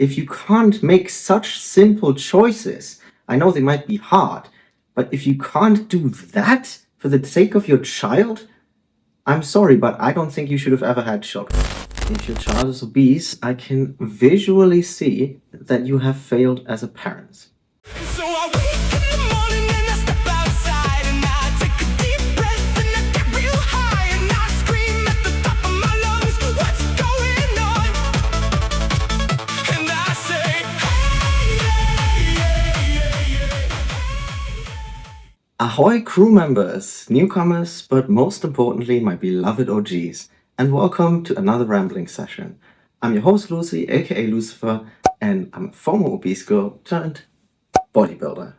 If you can't make such simple choices, I know they might be hard, but if you can't do that for the sake of your child, I'm sorry, but I don't think you should have ever had children. If your child is obese, I can visually see that you have failed as a parent. So I wake in the morning and I step outside and I take a deep breath and I get real high and I scream at the top of my lungs, what's going on? And I say, Ahoy crew members, newcomers, but most importantly my beloved OGs, and welcome to another rambling session. I'm your host Lucy, aka Lucifer, and I'm a former obese girl turned bodybuilder.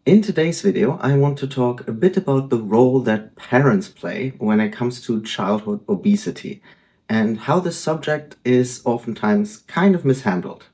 In today's video, I want to talk a bit about the role that parents play when it comes to childhood obesity, and how this subject is oftentimes kind of mishandled.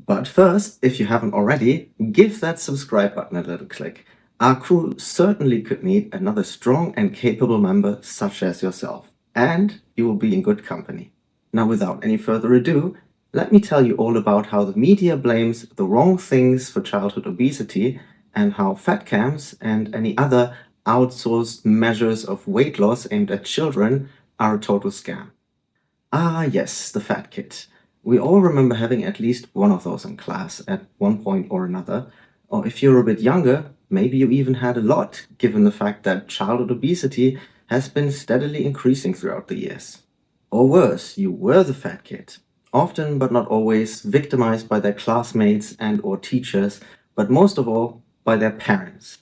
But first, if you haven't already, give that subscribe button a little click. Our crew certainly could need another strong and capable member such as yourself, and you will be in good company. Now, without any further ado, let me tell you all about how the media blames the wrong things for childhood obesity and how fat cams and any other outsourced measures of weight loss aimed at children are a total scam. Ah yes, the fat kit. We all remember having at least one of those in class at one point or another, or if you're a bit younger, maybe you even had a lot, given the fact that childhood obesity has been steadily increasing throughout the years. Or worse, you were the fat kid, often but not always victimized by their classmates and or teachers, but most of all by their parents,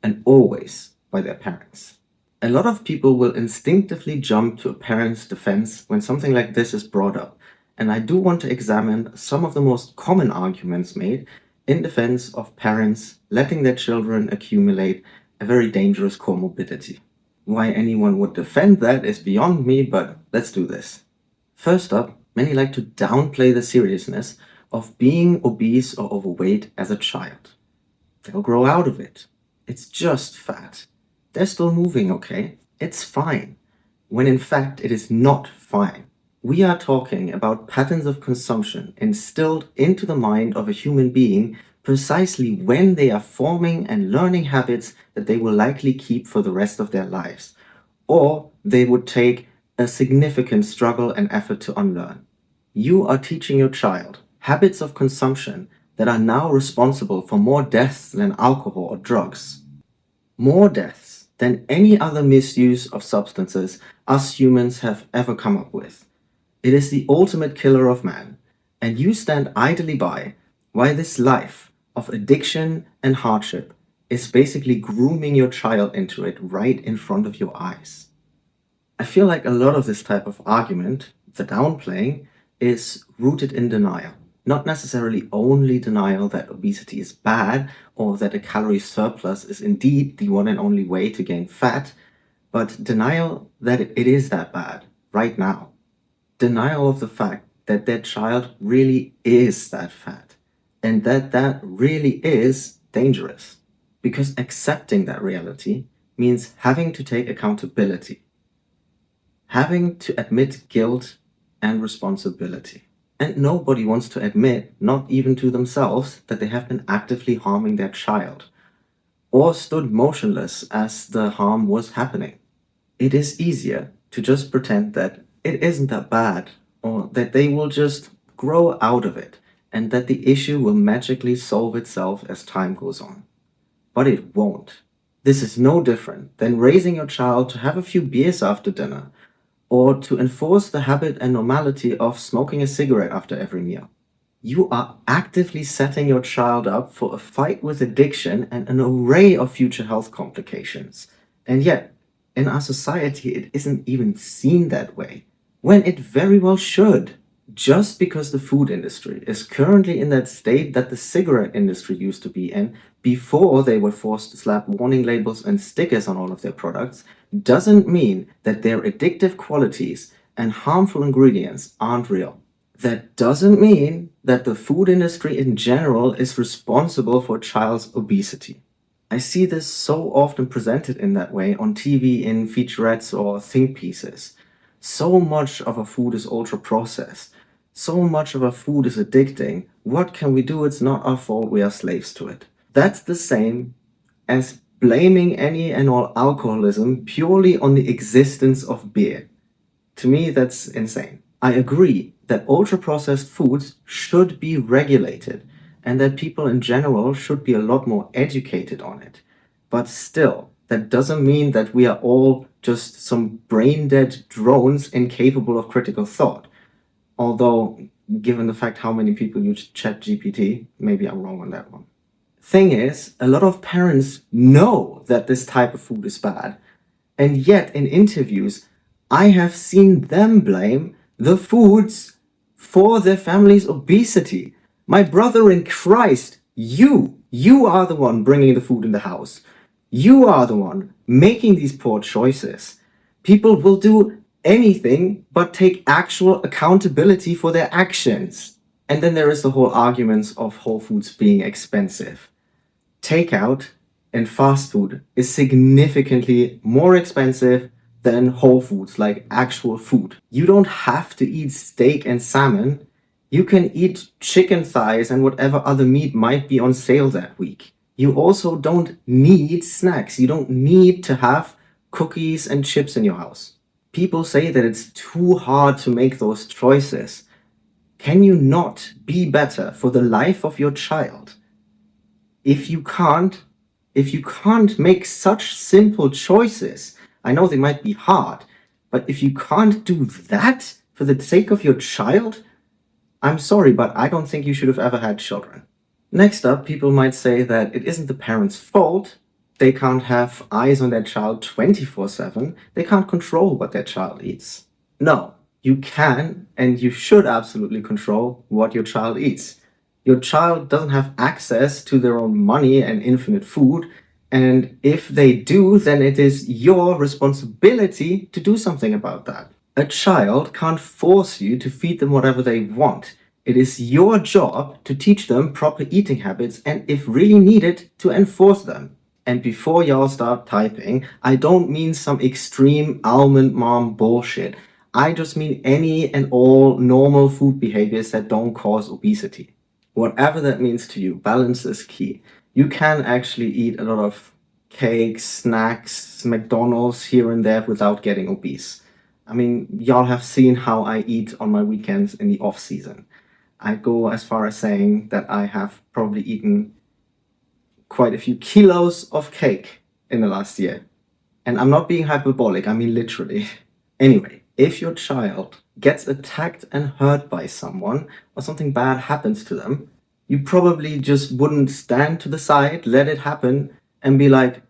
and always by their parents. A lot of people will instinctively jump to a parent's defense when something like this is brought up, and I do want to examine some of the most common arguments made in defense of parents letting their children accumulate a very dangerous comorbidity. Why anyone would defend that is beyond me, but let's do this. First up, many like to downplay the seriousness of being obese or overweight as a child. They'll grow out of it. It's just fat. They're still moving, okay? It's fine. When in fact it is not fine. We are talking about patterns of consumption instilled into the mind of a human being precisely when they are forming and learning habits that they will likely keep for the rest of their lives, or they would take a significant struggle and effort to unlearn. You are teaching your child habits of consumption that are now responsible for more deaths than alcohol or drugs. More deaths than any other misuse of substances us humans have ever come up with. It is the ultimate killer of man, and you stand idly by while this life of addiction and hardship is basically grooming your child into it right in front of your eyes. I feel like a lot of this type of argument, the downplaying, is rooted in denial. Not necessarily only denial that obesity is bad or that a calorie surplus is indeed the one and only way to gain fat, but denial that it is that bad right now. Denial of the fact that their child really is that fat and that that really is dangerous. Because accepting that reality means having to take accountability, having to admit guilt and responsibility. And nobody wants to admit, not even to themselves, that they have been actively harming their child or stood motionless as the harm was happening. It is easier to just pretend that it isn't that bad, or that they will just grow out of it, and that the issue will magically solve itself as time goes on. But it won't. This is no different than raising your child to have a few beers after dinner, or to enforce the habit and normality of smoking a cigarette after every meal. You are actively setting your child up for a fight with addiction and an array of future health complications. And yet, in our society, it isn't even seen that way, when it very well should. Just because the food industry is currently in that state that the cigarette industry used to be in before they were forced to slap warning labels and stickers on all of their products, doesn't mean that their addictive qualities and harmful ingredients aren't real. That doesn't mean that the food industry in general is responsible for a child's obesity. I see this so often presented in that way on TV in featurettes or think pieces. So much of our food is ultra processed. So much of our food is addicting. What can we do? It's not our fault. We are slaves to it. That's the same as blaming any and all alcoholism purely on the existence of beer. To me, that's insane. I agree that ultra-processed foods should be regulated and that people in general should be a lot more educated on it. But still, that doesn't mean that we are all just some brain-dead drones incapable of critical thought. Although, given the fact how many people use ChatGPT, maybe I'm wrong on that one. Thing is, a lot of parents know that this type of food is bad, and yet in interviews, I have seen them blame the foods for their family's obesity. My brother in Christ, you are the one bringing the food in the house. You are the one making these poor choices. People will do anything but take actual accountability for their actions. And then there is the whole argument of Whole Foods being expensive. Takeout and fast food is significantly more expensive than Whole Foods, like actual food. You don't have to eat steak and salmon. You can eat chicken thighs and whatever other meat might be on sale that week. You also don't need snacks. You don't need to have cookies and chips in your house. People say that it's too hard to make those choices. Can you not be better for the life of your child? If you can't make such simple choices, I know they might be hard, but if you can't do that for the sake of your child, I'm sorry, but I don't think you should have ever had children. Next up, people might say that it isn't the parents' fault. They can't have eyes on their child 24/7. They can't control what their child eats. No, you can and you should absolutely control what your child eats. Your child doesn't have access to their own money and infinite food, and if they do, then it is your responsibility to do something about that. A child can't force you to feed them whatever they want. It is your job to teach them proper eating habits and, if really needed, to enforce them. And before y'all start typing, I don't mean some extreme almond mom bullshit. I just mean any and all normal food behaviors that don't cause obesity. Whatever that means to you, balance is key. You can actually eat a lot of cakes, snacks, McDonald's here and there without getting obese. I mean, y'all have seen how I eat on my weekends in the off season. I go as far as saying that I have probably eaten quite a few kilos of cake in the last year. And I'm not being hyperbolic, I mean literally. Anyway, if your child gets attacked and hurt by someone or something bad happens to them, you probably just wouldn't stand to the side, let it happen, and be like,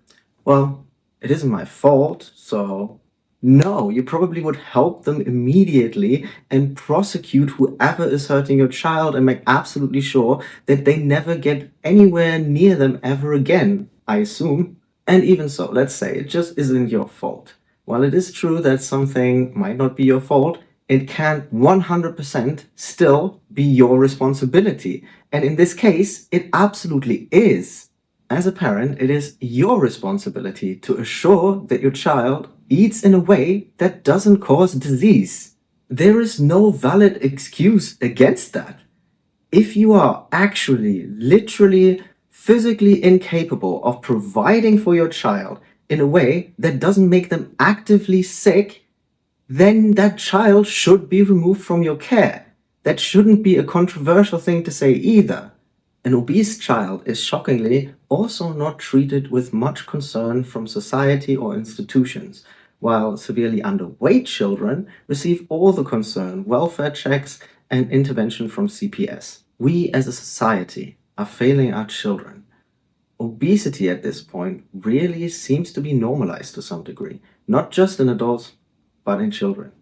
well, it isn't my fault, so... No, you probably would help them immediately and prosecute whoever is hurting your child and make absolutely sure that they never get anywhere near them ever again, I assume. And even so, let's say it just isn't your fault. While it is true that something might not be your fault, it can 100% still be your responsibility. And in this case, it absolutely is. As a parent, it is your responsibility to assure that your child eats in a way that doesn't cause disease. There is no valid excuse against that. If you are actually, literally, physically incapable of providing for your child in a way that doesn't make them actively sick, then that child should be removed from your care. That shouldn't be a controversial thing to say either. An obese child is shockingly also not treated with much concern from society or institutions, while severely underweight children receive all the concern, welfare checks, and intervention from CPS. We as a society are failing our children. Obesity at this point really seems to be normalized to some degree, not just in adults, but in children.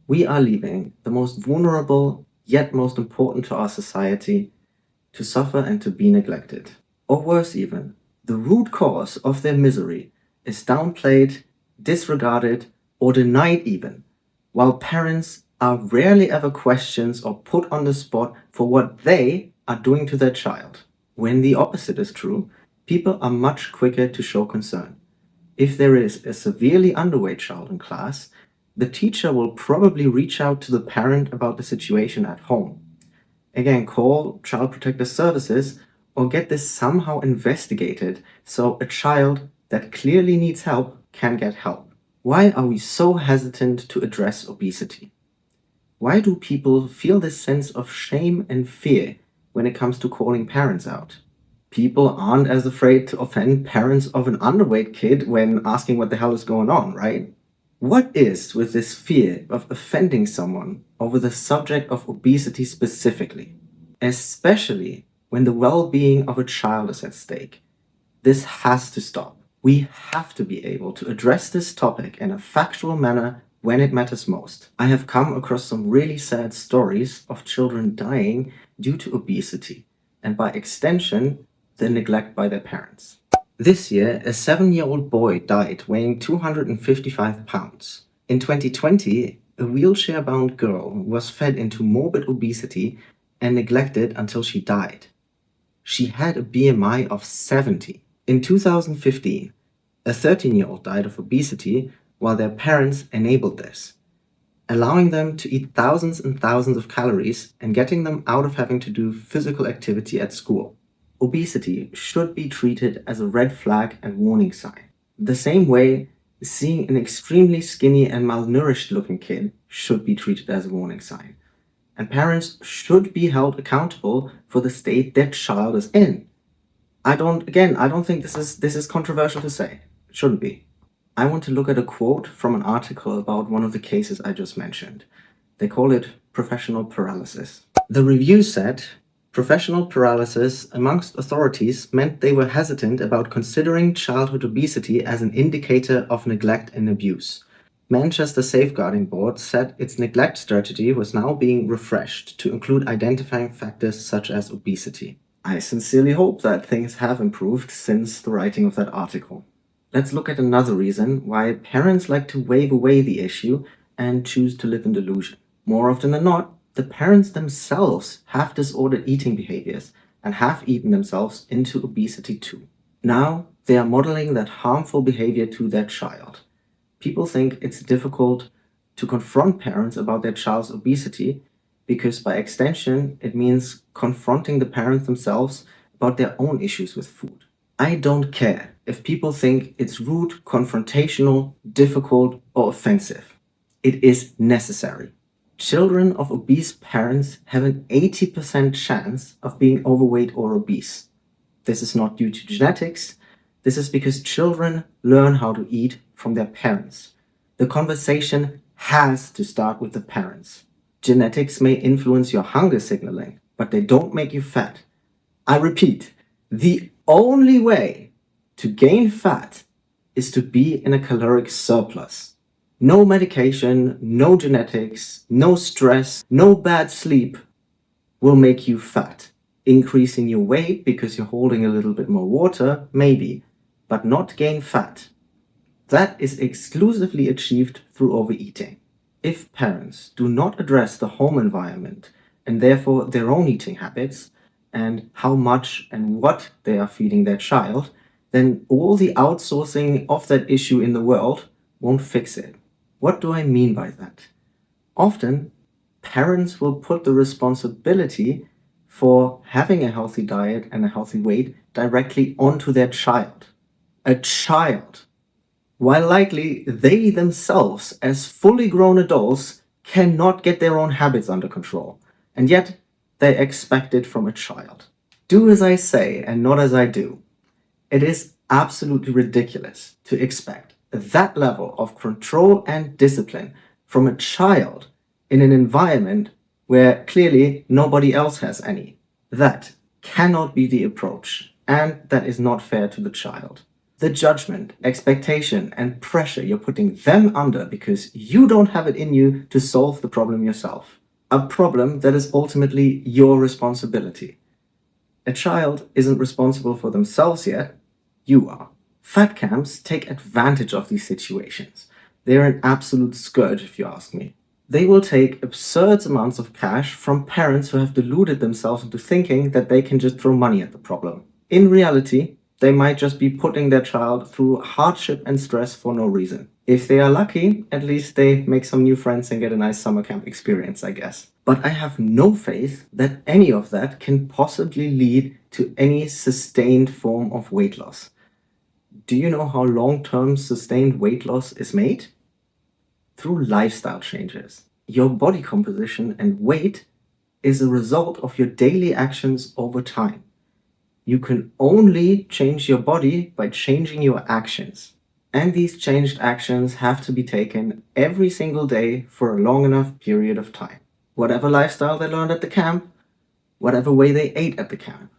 We are leaving the most vulnerable, yet most important to our society, to suffer and to be neglected. Or worse even, the root cause of their misery is downplayed, disregarded, or denied even, while parents are rarely ever questioned or put on the spot for what they are doing to their child. When the opposite is true, people are much quicker to show concern. If there is a severely underweight child in class, The teacher will probably reach out to the parent about the situation at home. Again, call Child Protective Services or get this somehow investigated so a child that clearly needs help can get help. Why are we so hesitant to address obesity? Why do people feel this sense of shame and fear when it comes to calling parents out? People aren't as afraid to offend parents of an underweight kid when asking what the hell is going on, right? What is with this fear of offending someone over the subject of obesity specifically, especially when the well-being of a child is at stake? This has to stop. We have to be able to address this topic in a factual manner when it matters most. I have come across some really sad stories of children dying due to obesity, and by extension, the neglect by their parents. This year, a 7-year-old boy died weighing 255 pounds. In 2020, a wheelchair-bound girl was fed into morbid obesity and neglected until she died. She had a BMI of 70. In 2015, a 13-year-old died of obesity while their parents enabled this, allowing them to eat thousands and thousands of calories and getting them out of having to do physical activity at school. Obesity should be treated as a red flag and warning sign. The same way seeing an extremely skinny and malnourished looking kid should be treated as a warning sign. And parents should be held accountable for the state their child is in. I don't think this is controversial to say. It shouldn't be. I want to look at a quote from an article about one of the cases I just mentioned. They call it professional paralysis. The review said, professional paralysis amongst authorities meant they were hesitant about considering childhood obesity as an indicator of neglect and abuse. Manchester Safeguarding Board said its neglect strategy was now being refreshed to include identifying factors such as obesity. I sincerely hope that things have improved since the writing of that article. Let's look at another reason why parents like to wave away the issue and choose to live in delusion. More often than not, the parents themselves have disordered eating behaviors and have eaten themselves into obesity too. Now, they are modeling that harmful behavior to their child. People think it's difficult to confront parents about their child's obesity because by extension, it means confronting the parents themselves about their own issues with food. I don't care if people think it's rude, confrontational, difficult, or offensive. It is necessary. Children of obese parents have an 80% chance of being overweight or obese. This is not due to genetics. This is because children learn how to eat from their parents. The conversation has to start with the parents. Genetics may influence your hunger signaling, but they don't make you fat. I repeat, the only way to gain fat is to be in a caloric surplus. No medication, no genetics, no stress, no bad sleep will make you fat. Increasing your weight because you're holding a little bit more water, maybe, but not gain fat. That is exclusively achieved through overeating. If parents do not address the home environment and therefore their own eating habits and how much and what they are feeding their child, then all the outsourcing of that issue in the world won't fix it. What do I mean by that? Often, parents will put the responsibility for having a healthy diet and a healthy weight directly onto their child. A child. While likely they themselves, as fully grown adults, cannot get their own habits under control, and yet they expect it from a child. Do as I say and not as I do. It is absolutely ridiculous to expect that level of control and discipline from a child in an environment where clearly nobody else has any. That cannot be the approach, and that is not fair to the child. The judgment, expectation, and pressure you're putting them under because you don't have it in you to solve the problem yourself. A problem that is ultimately your responsibility. A child isn't responsible for themselves yet, you are. Fat camps take advantage of these situations. They're an absolute scourge if you ask me. They will take absurd amounts of cash from parents who have deluded themselves into thinking that they can just throw money at the problem. In reality, they might just be putting their child through hardship and stress for no reason. If they are lucky, at least they make some new friends and get a nice summer camp experience, I guess. But I have no faith that any of that can possibly lead to any sustained form of weight loss. Do you know how long-term sustained weight loss is made? Through lifestyle changes. Your body composition and weight is a result of your daily actions over time. You can only change your body by changing your actions. And these changed actions have to be taken every single day for a long enough period of time. Whatever lifestyle they learned at the camp, whatever way they ate at the camp,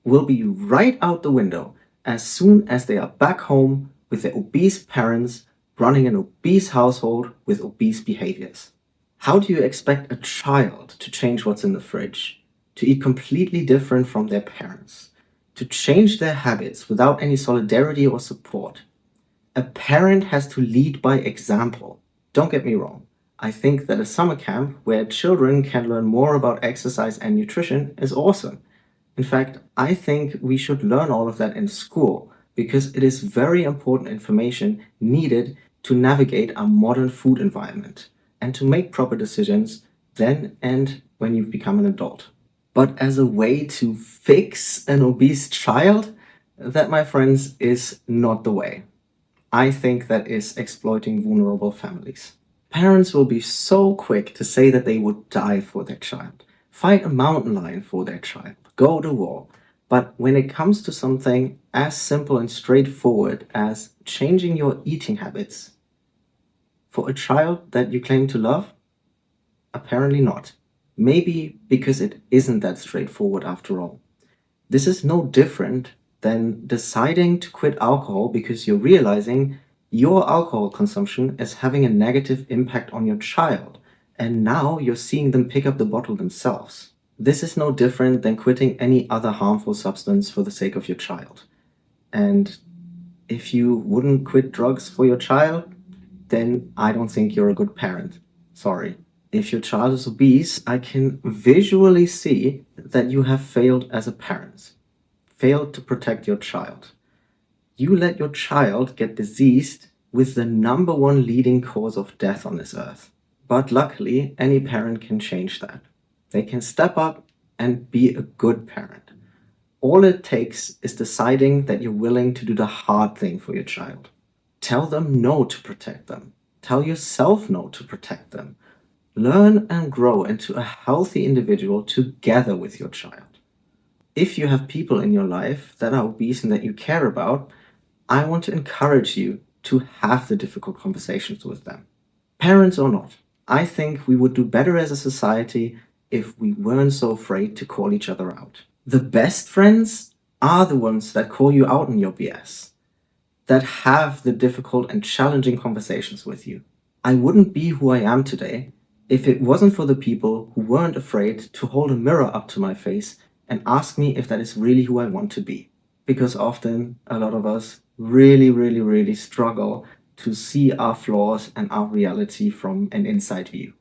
will be right out the window as soon as they are back home with their obese parents running an obese household with obese behaviors. How do you expect a child to change what's in the fridge, to eat completely different from their parents, to change their habits without any solidarity or support? A parent has to lead by example. Don't get me wrong. I think that a summer camp where children can learn more about exercise and nutrition is awesome. In fact, I think we should learn all of that in school because it is very important information needed to navigate our modern food environment and to make proper decisions then and when you've become an adult. But as a way to fix an obese child, that, my friends, is not the way. I think that is exploiting vulnerable families. Parents will be so quick to say that they would die for their child, fight a mountain lion for their child, go to war. But when it comes to something as simple and straightforward as changing your eating habits for a child that you claim to love, apparently not. Maybe because it isn't that straightforward after all. This is no different than deciding to quit alcohol because you're realizing your alcohol consumption is having a negative impact on your child, and now you're seeing them pick up the bottle themselves. This is no different than quitting any other harmful substance for the sake of your child. And if you wouldn't quit drugs for your child, then I don't think you're a good parent. Sorry. If your child is obese, I can visually see that you have failed as a parent. Failed to protect your child. You let your child get diseased with the number one leading cause of death on this earth. But luckily, any parent can change that. They can step up and be a good parent. All it takes is deciding that you're willing to do the hard thing for your child. Tell them no to protect them. Tell yourself no to protect them. Learn and grow into a healthy individual together with your child. If you have people in your life that are obese and that you care about, I want to encourage you to have the difficult conversations with them. Parents or not, I think we would do better as a society if we weren't so afraid to call each other out. The best friends are the ones that call you out on your BS, that have the difficult and challenging conversations with you. I wouldn't be who I am today if it wasn't for the people who weren't afraid to hold a mirror up to my face and ask me if that is really who I want to be. Because often, a lot of us really struggle to see our flaws and our reality from an inside view.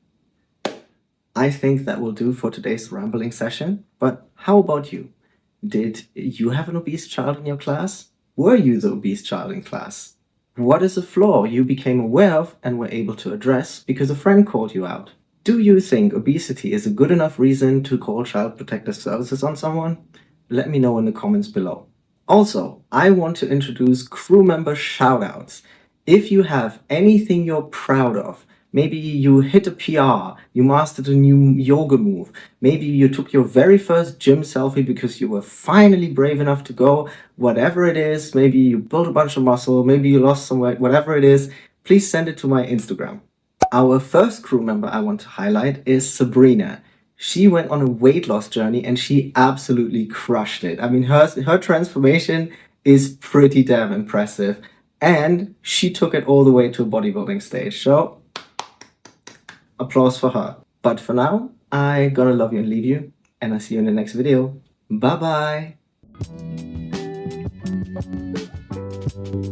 I think that will do for today's rambling session, but how about you? Did you have an obese child in your class? Were you the obese child in class? What is a flaw you became aware of and were able to address because a friend called you out? Do you think obesity is a good enough reason to call Child Protective Services on someone? Let me know in the comments below. Also, I want to introduce crew member shoutouts. If you have anything you're proud of, maybe you hit a PR, you mastered a new yoga move, maybe you took your very first gym selfie because you were finally brave enough to go, whatever it is, maybe you built a bunch of muscle, maybe you lost some weight, whatever it is, please send it to my Instagram. Our first crew member I want to highlight is Sabrina. She went on a weight loss journey and she absolutely crushed it. I mean, her transformation is pretty damn impressive. And she took it all the way to a bodybuilding stage. So, applause for her. But for now, I gotta love you and leave you. And I'll see you in the next video. Bye bye.